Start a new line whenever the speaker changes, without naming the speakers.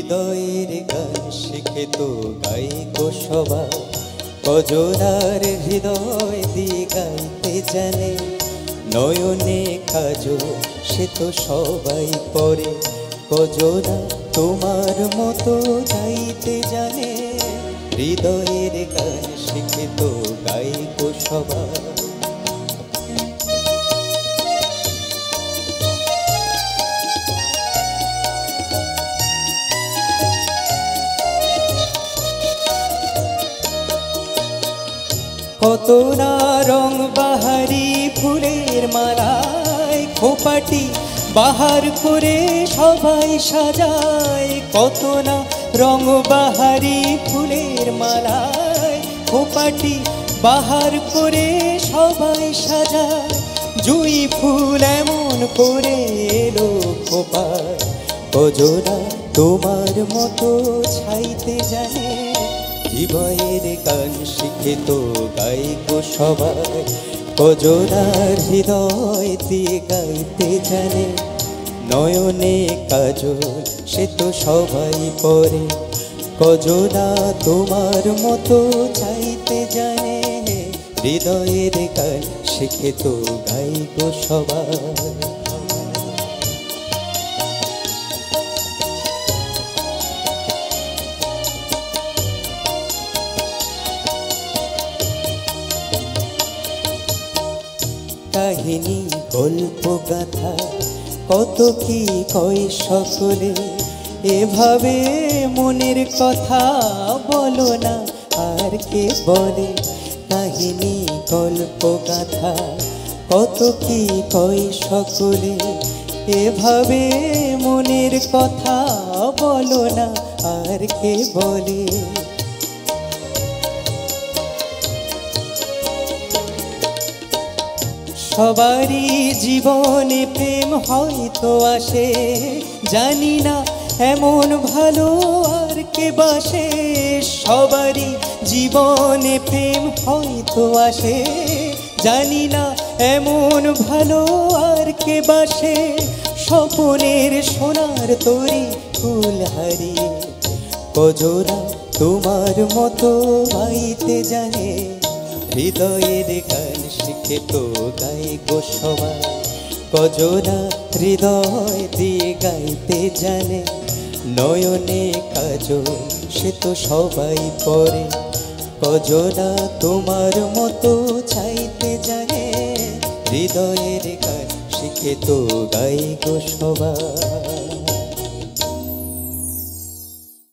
হৃদয়ের গান শিখে তো গাই গো সবাই, কজনার হৃদয় দিয়ে গাইতে জানে। নয়নে কাজল সে তো সবাই পরে, কজনা তোমার মতো গাইতে জানে। হৃদয়ের গান শিখে তো গাই গো সবাই। কত না রং বাহারি ফুলের মালায় খোপাটি বাহার করে সবাই সাজায়। কত না রং বাহারি ফুলের মালায় খোপাটি বাহার করে সবাই সাজায়। জুঁই ফুল এমন করে এলো খোপায়, কজনা তোমার মতো ছাইতে জানে। হৃদয়ের গান শিখে তো গাই গো সবাই, কজনার হৃদয় দিয়ে গাইতে জানে। নয়নে কাজল সে তো সবাই পরে, কজনা তোমার মতো চাইতে জানে। হৃদয়ের গান শিখে তো গাই গো সবাই। কাহিনী গল্প গাথা কত কি কয় সকলে, এভাবে মনের কথা বলো না আর কে বলে। কাহিনী গল্প গাথা কত কি কয় সকলে, এভাবে মনের কথা বলো না আর কে বলে। সবারই জীবনে প্রেম হয়তো আসে, জানি না এমন ভালো আর কে বাসে। সবারই জীবনে প্রেম হয়তো আসে, জানি না এমন ভালো আর কে বাসে। স্বপনের সোনার তরি ফুল হারিয়ে, কজনা তোমার মতো গাইতে জানে। হৃদয়ের গান শিখে তো গাই গো সবাই, কজনা হৃদয় দিয়ে গাইতে জানে। নয়নে কাজল সে তো সবাই পরে, কজনা তোমার মতো চাইতে জানে। হৃদয়ের গান শিখে তো গাই গো সবাই।